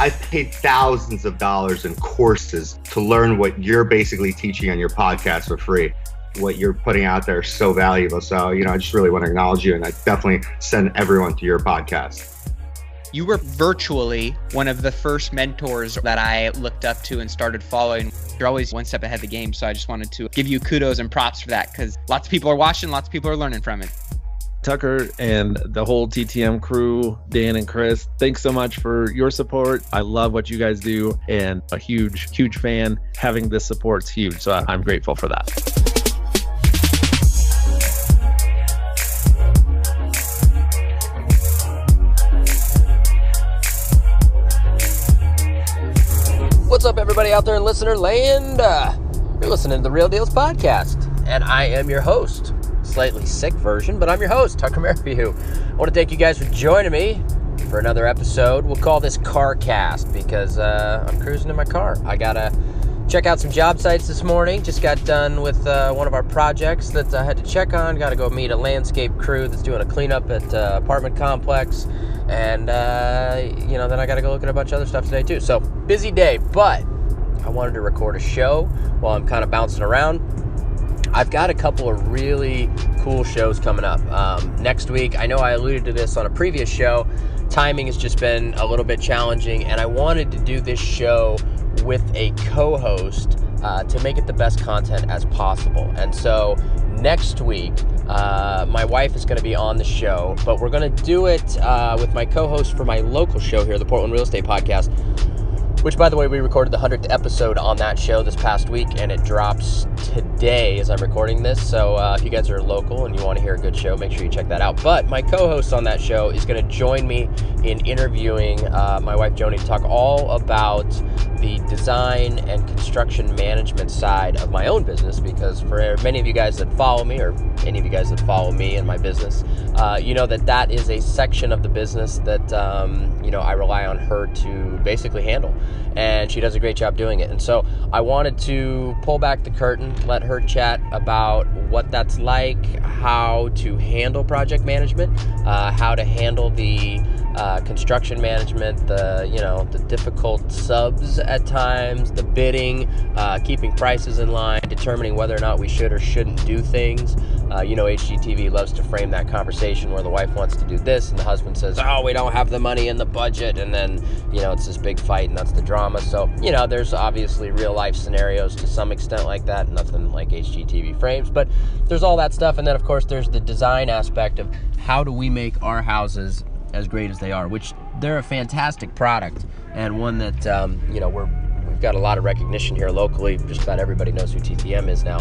I've paid thousands of dollars in courses to learn what you're basically teaching on your podcast for free. What you're putting out there is so valuable. So, I just really want to acknowledge you, and I definitely send everyone to your podcast. You were virtually one of the first mentors that I looked up to and started following. You're always one step ahead of the game. So I just wanted to give you kudos and props for that, because lots of people are watching, lots of people are learning from it. Tucker and the whole TTM crew, Dan and Chris, thanks so much for your support. I love what you guys do, and a huge fan. Having this support's huge. So I'm grateful for that. What's up, everybody out there in listener land? You're listening to the Real Dealz podcast, and I am your host. Slightly sick version, but I'm your host, Tucker Merrifield. I want to thank you guys for joining me for another episode. We'll call this CarCast because I'm cruising in my car. I gotta check out some job sites this morning. Just got done with one of our projects that I had to check on. Got to go meet a landscape crew that's doing a cleanup at apartment complex. And, then I got to go look at a bunch of other stuff today, too. So, busy day, but I wanted to record a show while I'm kind of bouncing around. I've got a couple of really cool shows coming up. Next week, I know I alluded to this on a previous show. Timing has just been a little bit challenging, and I wanted to do this show with a co-host to make it the best content as possible. And so next week, my wife is going to be on the show, but we're going to do it with my co-host for my local show here, the Portland Real Estate Podcast, which, by the way, we recorded the 100th episode on that show this past week, and it drops today as I'm recording this. So if you guys are local and you want to hear a good show, make sure you check that out. But my co-host on that show is going to join me in interviewing my wife, Joni, to talk all about the design and construction management side of my own business, because for many of you guys that follow me, or any of you guys that follow me and my business, you know that is a section of the business that, I rely on her to basically handle. And she does a great job doing it. And so I wanted to pull back the curtain, let her chat about what that's like, how to handle project management, how to handle the construction management, the difficult subs at times, the bidding, keeping prices in line, determining whether or not we should or shouldn't do things. HGTV loves to frame that conversation where the wife wants to do this and the husband says, oh, we don't have the money in the budget. And then, it's this big fight, and that's the drama. So, there's obviously real life scenarios to some extent like that, nothing like HGTV frames, but there's all that stuff. And then, of course, there's the design aspect of how do we make our houses as great as they are, which they're a fantastic product, and one that, we've got a lot of recognition here locally. Just about everybody knows who TTM is now,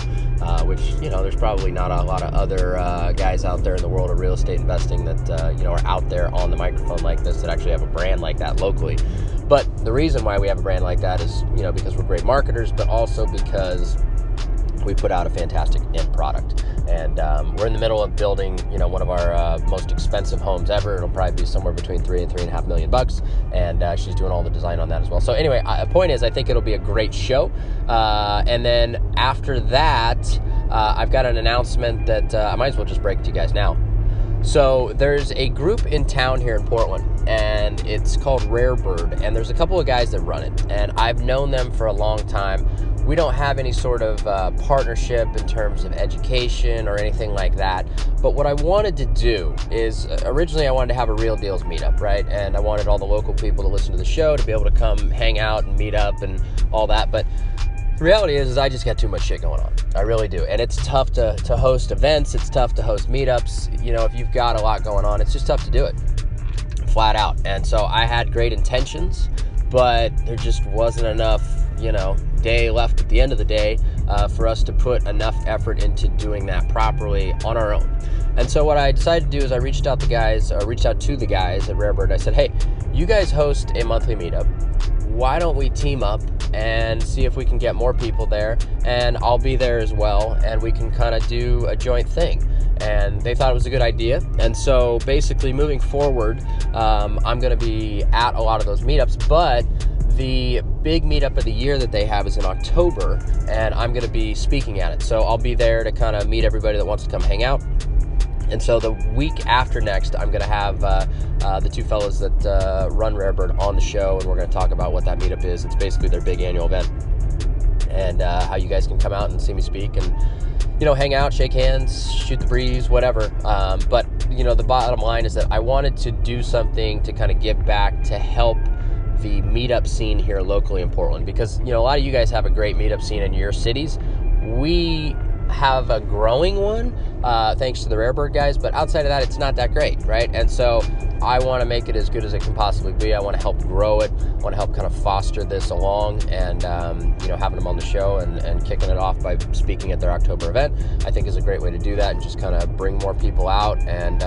which, there's probably not a lot of other guys out there in the world of real estate investing that, are out there on the microphone like this that actually have a brand like that locally. But the reason why we have a brand like that is, because we're great marketers, but also because we put out a fantastic end product. And we're in the middle of building, one of our most expensive homes ever. It'll probably be somewhere between $3 and $3.5 million, and she's doing all the design on that as well. So anyway, the point is, I think it'll be a great show. And then after that, I've got an announcement that I might as well just break it to you guys now. So there's a group in town here in Portland, and it's called Rare Bird, and there's a couple of guys that run it, and I've known them for a long time. We don't have any sort of partnership in terms of education or anything like that. But what I wanted to do is, originally I wanted to have a Real Dealz meetup, right? And I wanted all the local people to listen to the show to be able to come hang out and meet up and all that. But the reality is I just got too much shit going on. I really do. And it's tough to host events. It's tough to host meetups. If you've got a lot going on, it's just tough to do it. Flat out. And so I had great intentions, but there just wasn't enough, day left at the end of the day for us to put enough effort into doing that properly on our own. And so what I decided to do is I reached out to the guys at Rare Bird. I said, hey, you guys host a monthly meetup. Why don't we team up and see if we can get more people there, and I'll be there as well, and we can kind of do a joint thing. And they thought it was a good idea. And so basically moving forward, I'm going to be at a lot of those meetups, but the big meetup of the year that they have is in October, and I'm going to be speaking at it. So I'll be there to kind of meet everybody that wants to come hang out. And so the week after next, I'm going to have the two fellows that run Rarebird on the show, and we're going to talk about what that meetup is. It's basically their big annual event, and how you guys can come out and see me speak and, hang out, shake hands, shoot the breeze, whatever. But, the bottom line is that I wanted to do something to kind of give back to help the meetup scene here locally in Portland, because, a lot of you guys have a great meetup scene in your cities. We have a growing one, thanks to the Rarebird guys, but outside of that, it's not that great, right? And so I want to make it as good as it can possibly be. I want to help grow it. I want to help kind of foster this along, and having them on the show and kicking it off by speaking at their October event, I think is a great way to do that, and just kind of bring more people out and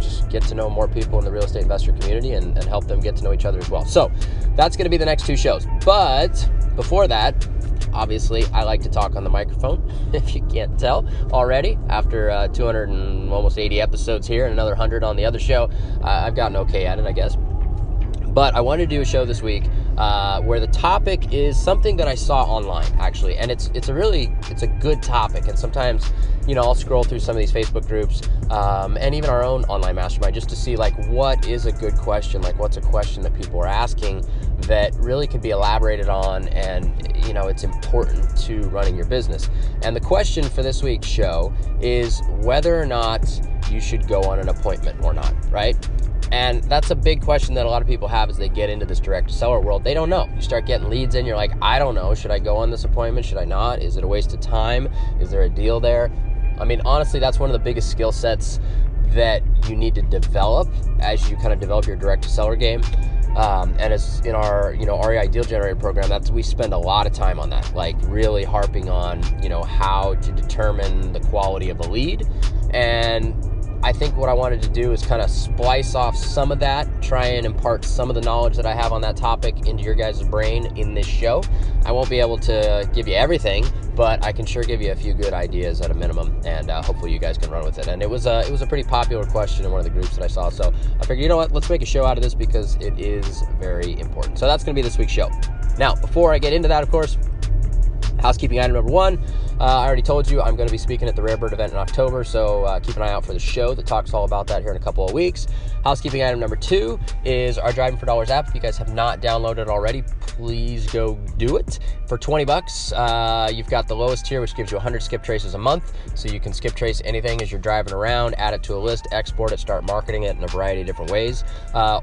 just get to know more people in the real estate investor community and help them get to know each other as well. So that's going to be the next two shows. But before that, obviously, I like to talk on the microphone, if you can't tell already. After 280 episodes here and another 100 on the other show, I've gotten okay at it, I guess. But I wanted to do a show this week where the topic is something that I saw online, actually. And it's a good topic. And sometimes, I'll scroll through some of these Facebook groups and even our own online mastermind just to see, what is a good question? What's a question that people are asking that really could be elaborated on and, it's important to running your business. And the question for this week's show is whether or not you should go on an appointment or not, right? And that's a big question that a lot of people have as they get into this direct-to-seller world. They don't know. You start getting leads in, you're like, I don't know. Should I go on this appointment? Should I not? Is it a waste of time? Is there a deal there? I mean, honestly, that's one of the biggest skill sets that you need to develop as you kind of develop your direct-to-seller game. And as in our, REI Deal Generator program, we spend a lot of time on that, really harping on, how to determine the quality of a lead. And I think what I wanted to do is kind of splice off some of that, try and impart some of the knowledge that I have on that topic into your guys' brain in this show. I won't be able to give you everything, but I can sure give you a few good ideas at a minimum, and hopefully you guys can run with it. And it was a pretty popular question in one of the groups that I saw, so I figured, let's make a show out of this because it is very important. So that's going to be this week's show. Now, before I get into that, of course, housekeeping item number one, I already told you I'm going to be speaking at the Rarebird event in October, so keep an eye out for the show that talks all about that here in a couple of weeks. Housekeeping item number two is our Driving for Dollars app. If you guys have not downloaded it already, please go do it. For $20, you've got the lowest tier, which gives you 100 skip traces a month, so you can skip trace anything as you're driving around, add it to a list, export it, start marketing it in a variety of different ways.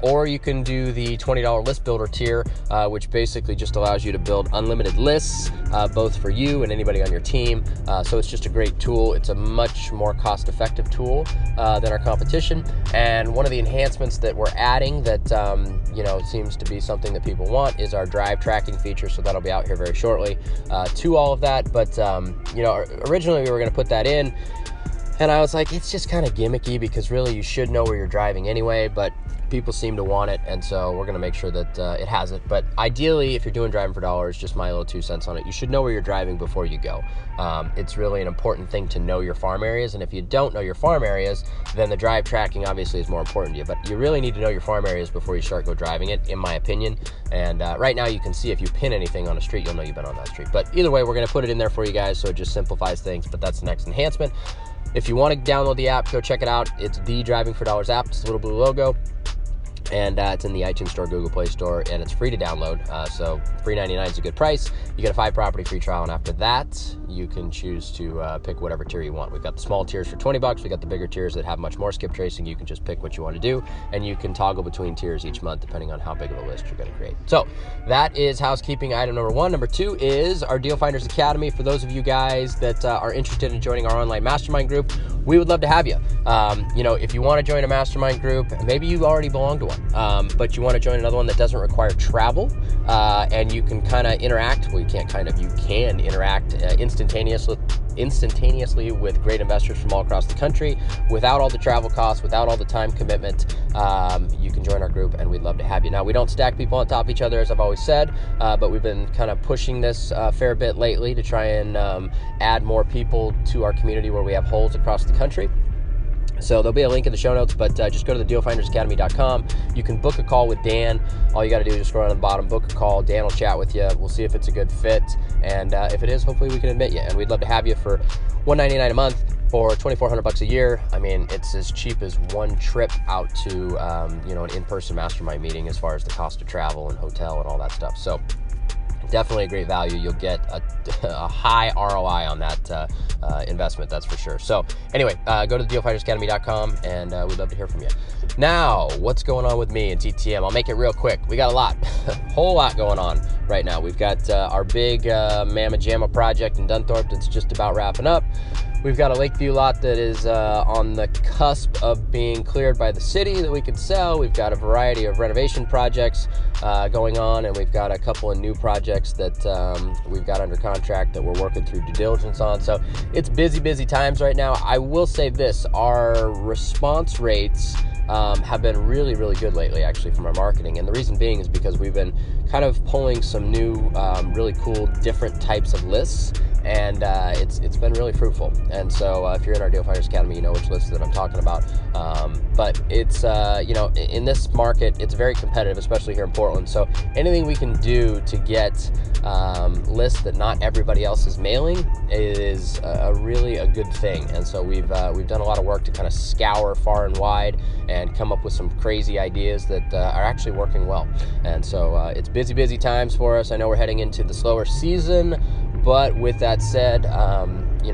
Or you can do the $20 list builder tier, which basically just allows you to build unlimited lists, both for you and anybody on your team. So it's just a great tool. It's a much more cost-effective tool than our competition. And one of the enhancements that we're adding that seems to be something that people want is our drive tracking feature. So that'll be out here very shortly to all of that. But originally we were going to put that in, and I was like, it's just kind of gimmicky because really you should know where you're driving anyway. But people seem to want it, and so we're going to make sure that it has it. But ideally, if you're doing Driving for Dollars, just my little 2 cents on it, you should know where you're driving before you go. It's really an important thing to know your farm areas, and if you don't know your farm areas, then the drive tracking obviously is more important to you. But you really need to know your farm areas before you start go driving it, in my opinion. And right now you can see if you pin anything on a street, you'll know you've been on that street. But either way, we're going to put it in there for you guys, so it just simplifies things. But that's the next enhancement. If you want to download the app, go check it out. It's the Driving for Dollars app. It's a little blue logo. And it's in the iTunes Store, Google Play Store, and it's free to download. So $3.99 is a good price. You get a 5-property free trial, and after that, you can choose to pick whatever tier you want. We've got the small tiers for $20. We got the bigger tiers that have much more skip tracing. You can just pick what you want to do, and you can toggle between tiers each month depending on how big of a list you're going to create. So that is housekeeping item number one. Number two is our Deal Finders Academy. For those of you guys that are interested in joining our online mastermind group, we would love to have you. If you want to join a mastermind group, maybe you already belong to one, but you want to join another one that doesn't require travel, and you can kind of interact. Well, you can interact instantaneously with great investors from all across the country without all the travel costs, without all the time commitment. You can join our group, and we'd love to have you. Now, we don't stack people on top of each other, as I've always said, but we've been kind of pushing this a fair bit lately to try and add more people to our community where we have holes across the country. So there'll be a link in the show notes, but just go to thedealfindersacademy.com. You can book a call with Dan. All you got to do is just scroll down to the bottom, book a call. Dan will chat with you. We'll see if it's a good fit. And if it is, hopefully we can admit you. And we'd love to have you for $199 a month. For $2,400 a year, I mean, it's as cheap as one trip out to, an in-person mastermind meeting as far as the cost of travel and hotel and all that stuff. So definitely a great value. You'll get a high ROI on that investment, that's for sure. So anyway, go to thedealfightersacademy.com, and we'd love to hear from you. Now, what's going on with me and TTM? I'll make it real quick. We got a lot, a whole lot going on right now. We've got our big Mamma Jamma project in Dunthorpe that's just about wrapping up. We've got a Lakeview lot that is on the cusp of being cleared by the city that we can sell. We've got a variety of renovation projects going on, and we've got a couple of new projects that we've got under contract that we're working through due diligence on. So it's busy times right now. I will say this, our response rates have been really good lately, actually, from our marketing. And the reason being is because we've been kind of pulling some new, really cool, different types of lists, and it's been really fruitful. And so if you're in our Deal Fighters Academy, you know which lists that I'm talking about. But it's, in this market, it's very competitive, especially here in Portland. So anything we can do to get lists that not everybody else is mailing is really a good thing. And so we've done a lot of work to kind of scour far and wide and come up with some crazy ideas that are actually working well. And so it's busy times for us. I know we're heading into the slower season, but with that said,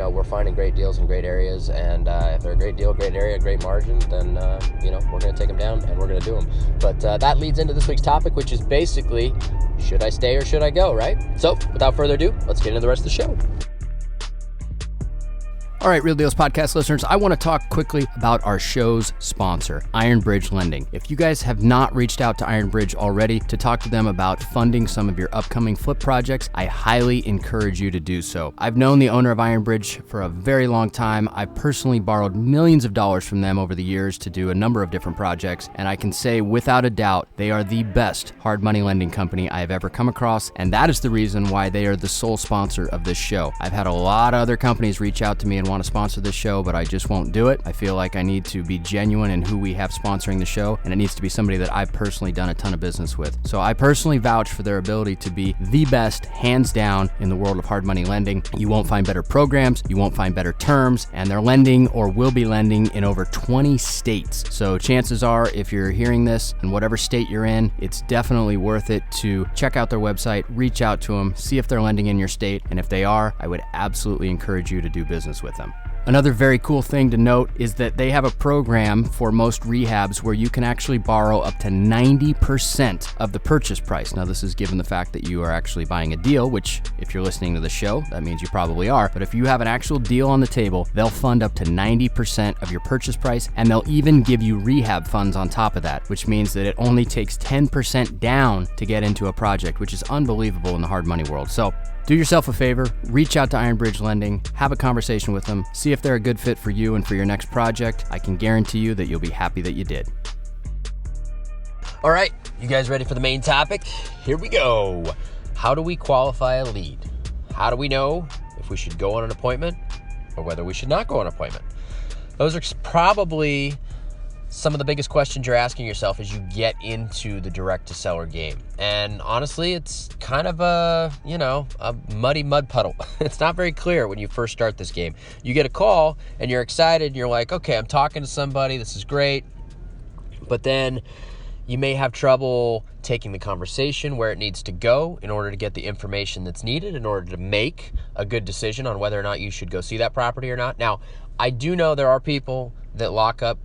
we're finding great deals in great areas, and if they're a great deal, great area, great margin, then we're going to take them down and we're going to do them. But that leads into this week's topic, which is basically, should I stay or should I go, right? So without further ado, let's get into the rest of the show. All right, Real Dealz podcast listeners, I want to talk quickly about our show's sponsor, Iron Bridge Lending. If you guys have not reached out to Iron Bridge already to talk to them about funding some of your upcoming flip projects, I highly encourage you to do so. I've known the owner of Iron Bridge for a very long time. I've personally borrowed millions of dollars from them over the years to do a number of different projects, and I can say without a doubt, they are the best hard money lending company I have ever come across, and that is the reason why they are the sole sponsor of this show. I've had a lot of other companies reach out to me and want to sponsor this show, but I just won't do it. I feel like I need to be genuine in who we have sponsoring the show, and it needs to be somebody that I've personally done a ton of business with. So I personally vouch for their ability to be the best, hands down, in the world of hard money lending. You won't find better programs, you won't find better terms, and they're lending or will be lending in over 20 states. So chances are, if you're hearing this in whatever state you're in, it's definitely worth it to check out their website, reach out to them, see if they're lending in your state, and if they are, I would absolutely encourage you to do business with them. Another very cool thing to note is that they have a program for most rehabs where you can actually borrow up to 90% of the purchase price. Now, this is given the fact that you are actually buying a deal, which if you're listening to the show, that means you probably are. But if you have an actual deal on the table, they'll fund up to 90% of your purchase price, and they'll even give you rehab funds on top of that, which means that it only takes 10% down to get into a project, which is unbelievable in the hard money world. So do yourself a favor, reach out to Iron Bridge Lending, have a conversation with them, see if they're a good fit for you and for your next project. I can guarantee you that you'll be happy that you did. All right, you guys ready for the main topic? Here we go. How do we qualify a lead? How do we know if we should go on an appointment or whether we should not go on an appointment? Those are probably some of the biggest questions you're asking yourself as you get into the direct-to-seller game. And honestly, it's kind of a muddy mud puddle. It's not very clear when you first start this game. You get a call and you're excited and you're like, okay, I'm talking to somebody, this is great. But then you may have trouble taking the conversation where it needs to go in order to get the information that's needed in order to make a good decision on whether or not you should go see that property or not. Now, I do know there are people that lock up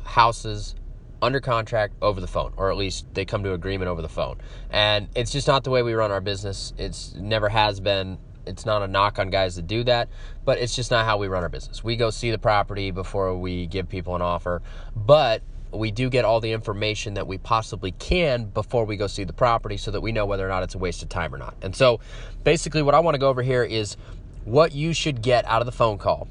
houses under contract over the phone, or at least they come to agreement over the phone. And it's just not the way we run our business. It's never has been. It's not a knock on guys that do that, but it's just not how we run our business. We go see the property before we give people an offer, but we do get all the information that we possibly can before we go see the property so that we know whether or not it's a waste of time or not. And so basically what I want to go over here is what you should get out of the phone call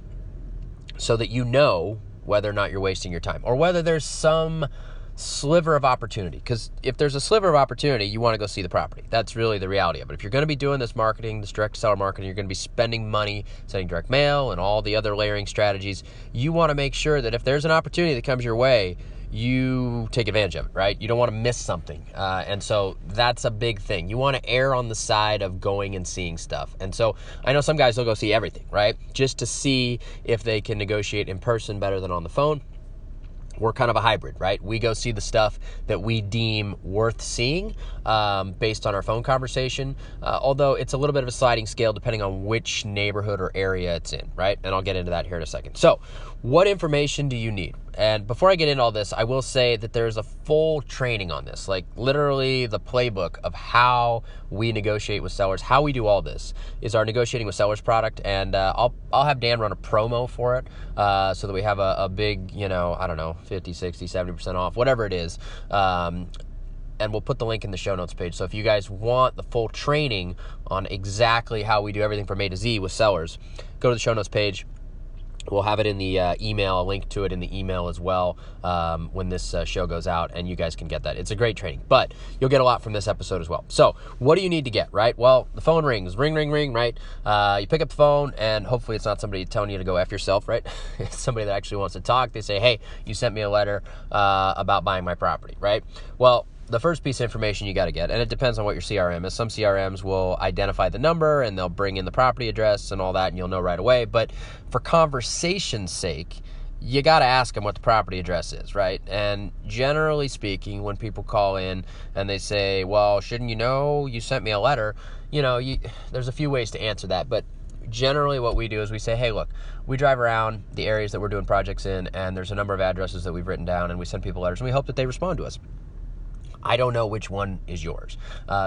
so that you know whether or not you're wasting your time or whether there's some sliver of opportunity. Because if there's a sliver of opportunity, you want to go see the property. That's really the reality of it. If you're going to be doing this marketing, this direct seller marketing, you're going to be spending money sending direct mail and all the other layering strategies. You want to make sure that if there's an opportunity that comes your way, you take advantage of it, right? You don't want to miss something. And so that's a big thing. You want to err on the side of going and seeing stuff. And so I know some guys will go see everything, right? Just to see if they can negotiate in person better than on the phone. We're kind of a hybrid, right? We go see the stuff that we deem worth seeing based on our phone conversation, although it's a little bit of a sliding scale depending on which neighborhood or area it's in, right? And I'll get into that here in a second. So what information do you need? And before I get into all this, I will say that there's a full training on this, like literally the playbook of how we negotiate with sellers. How we do all this is our negotiating with sellers product, and I'll have Dan run a promo for it so that we have a big, 50, 60, 70% off, whatever it is. And we'll put the link in the show notes page. So if you guys want the full training on exactly how we do everything from A to Z with sellers, go to the show notes page. We'll have it in the email, a link to it in the email as well when this show goes out, and you guys can get that. It's a great training, but you'll get a lot from this episode as well. So what do you need to get, right? Well, the phone rings, ring, ring, ring, right? You pick up the phone, and hopefully it's not somebody telling you to go F yourself, right? It's somebody that actually wants to talk. They say, hey, you sent me a letter about buying my property, right? Well, the first piece of information you got to get, and it depends on what your CRM is. Some CRMs will identify the number and they'll bring in the property address and all that, and you'll know right away. But for conversation's sake, you got to ask them what the property address is, right? And generally speaking, when people call in and they say, well, shouldn't you know, you sent me a letter, there's a few ways to answer that. But generally what we do is we say, hey, look, we drive around the areas that we're doing projects in, and there's a number of addresses that we've written down, and we send people letters, and we hope that they respond to us. I don't know which one is yours.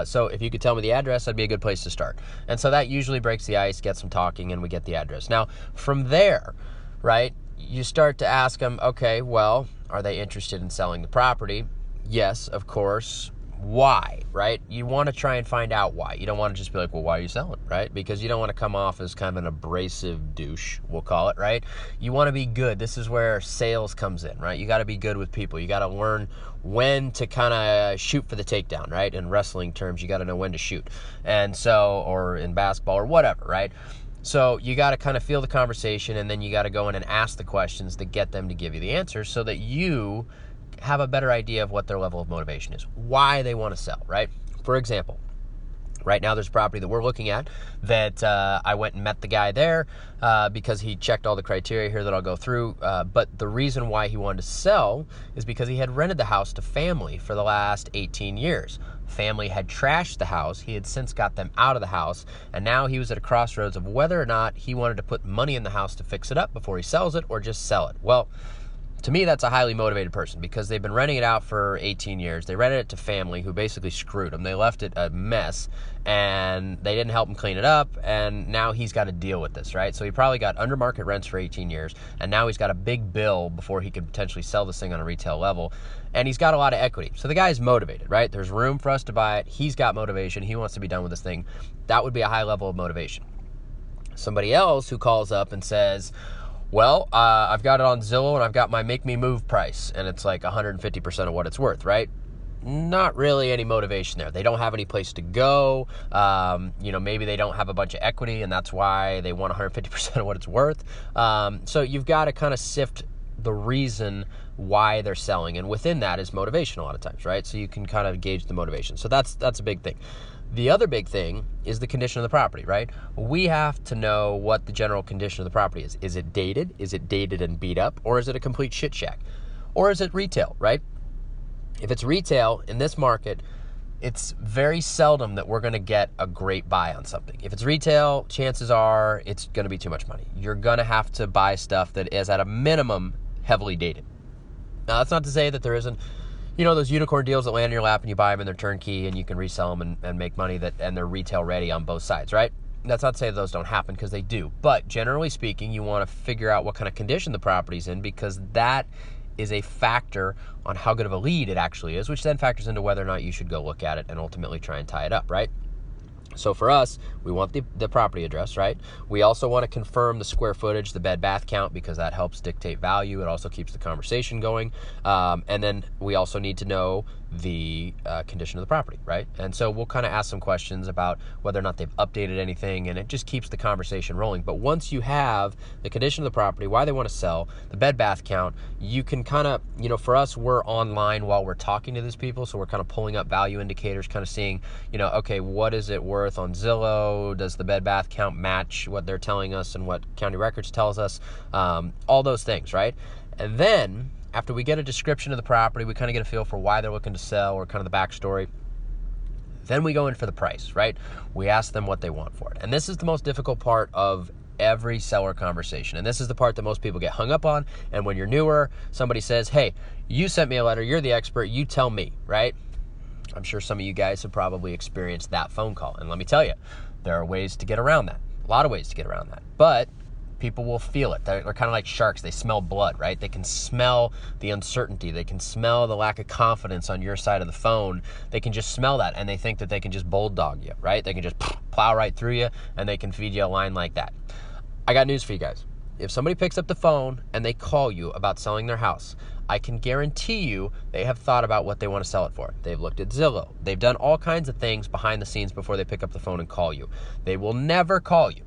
So if you could tell me the address, that'd be a good place to start. And so that usually breaks the ice, gets them talking, and we get the address. Now, from there, right, you start to ask them, okay, well, are they interested in selling the property? Yes, of course. Why, right? You want to try and find out why. You don't want to just be like, well, why are you selling, right? Because you don't want to come off as kind of an abrasive douche, we'll call it, right? You want to be good. This is where sales comes in, right? You got to be good with people. You got to learn when to kind of shoot for the takedown, right? In wrestling terms, you got to know when to shoot. And so, or in basketball or whatever, right? So you got to kind of feel the conversation, and then you got to go in and ask the questions to get them to give you the answers so that you have a better idea of what their level of motivation is, why they want to sell, right? For example, right now there's a property that we're looking at that I went and met the guy there because he checked all the criteria here that I'll go through. But the reason why he wanted to sell is because he had rented the house to family for the last 18 years. Family had trashed the house. He had since got them out of the house, and now he was at a crossroads of whether or not he wanted to put money in the house to fix it up before he sells it or just sell it. Well, to me, that's a highly motivated person because they've been renting it out for 18 years. They rented it to family who basically screwed them. They left it a mess, and they didn't help him clean it up, and now he's got to deal with this, right? So he probably got under market rents for 18 years, and now he's got a big bill before he could potentially sell this thing on a retail level, and he's got a lot of equity. So the guy's motivated, right? There's room for us to buy it. He's got motivation. He wants to be done with this thing. That would be a high level of motivation. Somebody else who calls up and says, well, I've got it on Zillow and I've got my make me move price, and it's like 150% of what it's worth, right? Not really any motivation there. They don't have any place to go. Maybe they don't have a bunch of equity, and that's why they want 150% of what it's worth. So you've got to kind of sift the reason why they're selling, and within that is motivation a lot of times, right? So you can kind of gauge the motivation. So that's a big thing. The other big thing is the condition of the property, right? We have to know what the general condition of the property is. Is it dated? Is it dated and beat up? Or is it a complete shit shack? Or is it retail, right? If it's retail in this market, it's very seldom that we're going to get a great buy on something. If it's retail, chances are it's going to be too much money. You're going to have to buy stuff that is at a minimum heavily dated. Now, that's not to say that there isn't, those unicorn deals that land in your lap and you buy them and they're turnkey and you can resell them and make money and they're retail ready on both sides, right? That's not to say those don't happen, because they do. But generally speaking, you want to figure out what kind of condition the property's in, because that is a factor on how good of a lead it actually is, which then factors into whether or not you should go look at it and ultimately try and tie it up, right? So for us, we want the property address, right? We also want to confirm the square footage, the bed bath count, because that helps dictate value. It also keeps the conversation going. And then we also need to know the condition of the property, right? And so we'll kind of ask some questions about whether or not they've updated anything, and it just keeps the conversation rolling. But once you have the condition of the property, why they want to sell, the bed bath count, you can kind of, for us, we're online while we're talking to these people. So we're kind of pulling up value indicators, kind of seeing, okay, what is it worth on Zillow? Does the bed bath count match what they're telling us and what county records tells us? All those things, right? And then after we get a description of the property, we kind of get a feel for why they're looking to sell, or kind of the backstory. Then we go in for the price, right? We ask them what they want for it. And this is the most difficult part of every seller conversation. And this is the part that most people get hung up on. And when you're newer, somebody says, hey, you sent me a letter, you're the expert, you tell me, right? I'm sure some of you guys have probably experienced that phone call. And let me tell you, there are ways to get around that. A lot of ways to get around that. But people will feel it. They're kind of like sharks. They smell blood, right? They can smell the uncertainty. They can smell the lack of confidence on your side of the phone. They can just smell that, and they think that they can just bulldog you, right? They can just plow right through you, and they can feed you a line like that. I got news for you guys. If somebody picks up the phone and they call you about selling their house, I can guarantee you they have thought about what they want to sell it for. They've looked at Zillow. They've done all kinds of things behind the scenes before they pick up the phone and call you. They will never call you.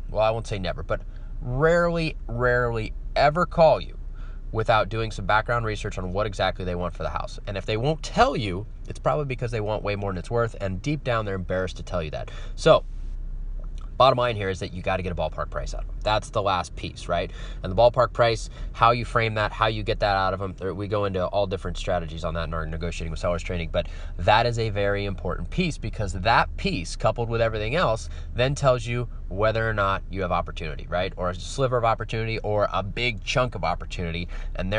Well, I won't say never, but rarely ever call you without doing some background research on what exactly they want for the house. And if they won't tell you, it's probably because they want way more than it's worth, and deep down they're embarrassed to tell you that. So bottom line here is that you got to get a ballpark price out of them. That's the last piece, right? And the ballpark price, how you frame that, how you get that out of them, we go into all different strategies on that in our negotiating with sellers training, but that is a very important piece, because that piece, coupled with everything else, then tells you whether or not you have opportunity, right? Or a sliver of opportunity, or a big chunk of opportunity. And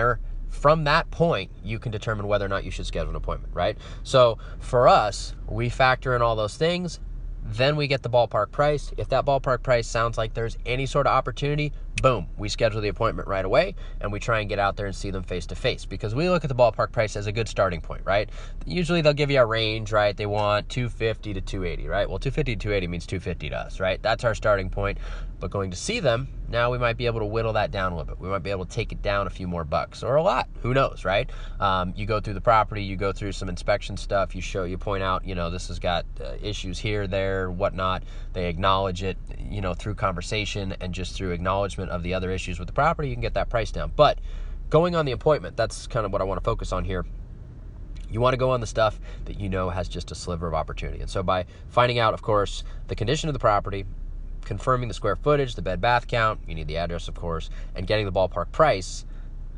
from that point, you can determine whether or not you should schedule an appointment, right? So for us, we factor in all those things. Then we get the ballpark price. If that ballpark price sounds like there's any sort of opportunity, boom, we schedule the appointment right away, and we try and get out there and see them face to face, because we look at the ballpark price as a good starting point, right? Usually they'll give you a range, right? They want 250 to 280, right? Well, 250 to 280 means 250 to us, right? That's our starting point. But going to see them, now we might be able to whittle that down a little bit. We might be able to take it down a few more bucks, or a lot. Who knows, right? You go through the property, you go through some inspection stuff, you point out, this has got issues here, there, whatnot. They acknowledge it, through conversation and just through acknowledgement of the other issues with the property, you can get that price down. But going on the appointment, that's kind of what I want to focus on here. You want to go on the stuff that has just a sliver of opportunity. And so by finding out, of course, the condition of the property, confirming the square footage, the bed bath count, you need the address, of course, and getting the ballpark price,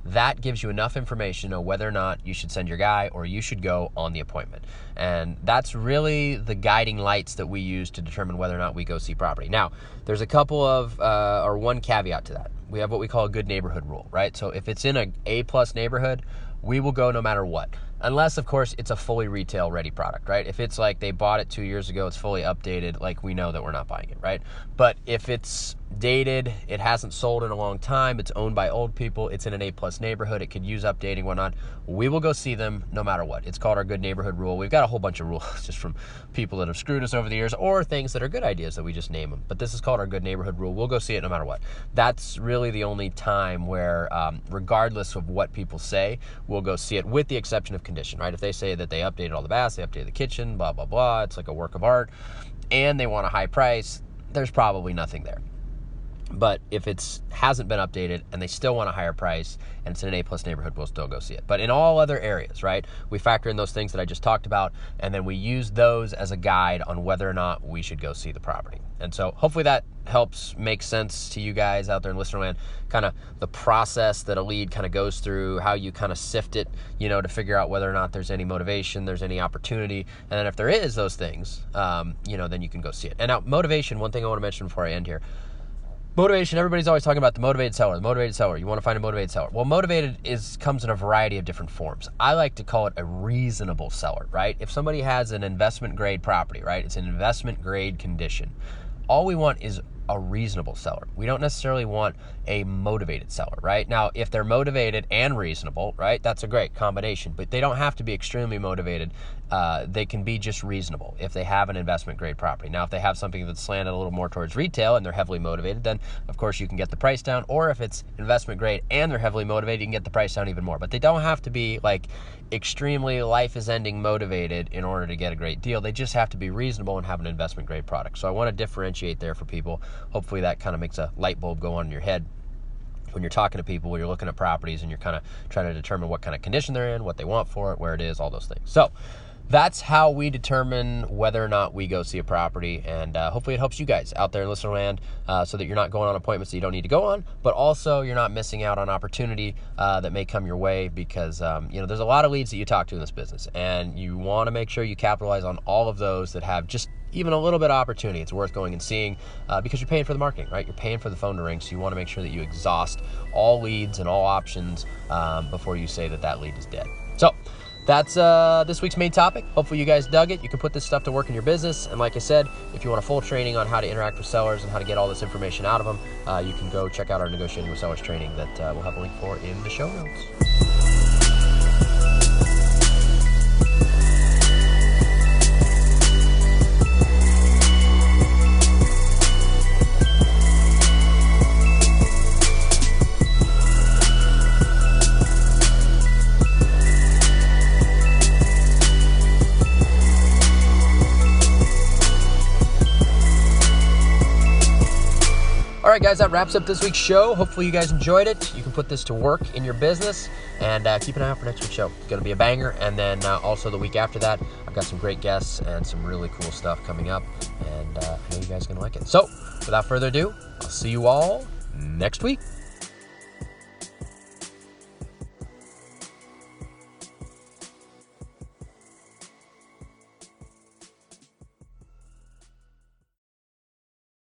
that gives you enough information to know whether or not you should send your guy or you should go on the appointment. And that's really the guiding lights that we use to determine whether or not we go see property. Now, there's a couple of, or one caveat to that. We have what we call a good neighborhood rule, right? So if it's in an A+ neighborhood, we will go no matter what. Unless, of course, it's a fully retail ready product, right? If it's like they bought it 2 years ago, it's fully updated, like we know that we're not buying it, right? But if it's dated, it hasn't sold in a long time, it's owned by old people, it's in an A+ neighborhood, it could use updating, whatnot, we will go see them no matter what. It's called our good neighborhood rule. We've got a whole bunch of rules just from people that have screwed us over the years, or things that are good ideas that we just name them. But this is called our good neighborhood rule. We'll go see it no matter what. That's really the only time where, regardless of what people say, we'll go see it, with the exception of condition, right? If they say that they updated all the baths, they updated the kitchen, blah, blah, blah, it's like a work of art, and they want a high price, there's probably nothing there. But if it hasn't been updated and they still want a higher price and it's in an A+ neighborhood, we'll still go see it. But in all other areas, right, we factor in those things that I just talked about, and then we use those as a guide on whether or not we should go see the property. And so hopefully that helps make sense to you guys out there in listener land, kind of the process that a lead kind of goes through, how you kind of sift it, to figure out whether or not there's any motivation, there's any opportunity. And then if there is those things, then you can go see it. And now motivation, one thing I want to mention before I end here. Motivation, everybody's always talking about the motivated seller, You want to find a motivated seller. Well, motivated comes in a variety of different forms. I like to call it a reasonable seller, right? If somebody has an investment grade property, right? It's an investment grade condition. All we want is a reasonable seller. We don't necessarily want a motivated seller, right? Now, if they're motivated and reasonable, right, that's a great combination, but they don't have to be extremely motivated. They can be just reasonable if they have an investment grade property. Now, if they have something that's slanted a little more towards retail and they're heavily motivated, then of course you can get the price down. Or if it's investment grade and they're heavily motivated, you can get the price down even more. But they don't have to be like extremely life is ending motivated in order to get a great deal. They just have to be reasonable and have an investment grade product. So I want to differentiate there for people. Hopefully that kind of makes a light bulb go on in your head when you're talking to people, when you're looking at properties and you're kind of trying to determine what kind of condition they're in, what they want for it, where it is, all those things. So that's how we determine whether or not we go see a property, and hopefully it helps you guys out there in listener land, so that you're not going on appointments that you don't need to go on, but also you're not missing out on opportunity that may come your way, because there's a lot of leads that you talk to in this business, and you want to make sure you capitalize on all of those that have just even a little bit of opportunity. It's worth going and seeing, because you're paying for the marketing, right? You're paying for the phone to ring, so you want to make sure that you exhaust all leads and all options before you say that lead is dead. So that's this week's main topic. Hopefully you guys dug it. You can put this stuff to work in your business. And like I said, if you want a full training on how to interact with sellers and how to get all this information out of them, you can go check out our Negotiating with Sellers training that we'll have a link for in the show notes. All right, guys, that wraps up this week's show. Hopefully you guys enjoyed it. You can put this to work in your business, and keep an eye out for next week's show. It's going to be a banger. And then also the week after that, I've got some great guests and some really cool stuff coming up, and I know you guys are going to like it. So without further ado, I'll see you all next week.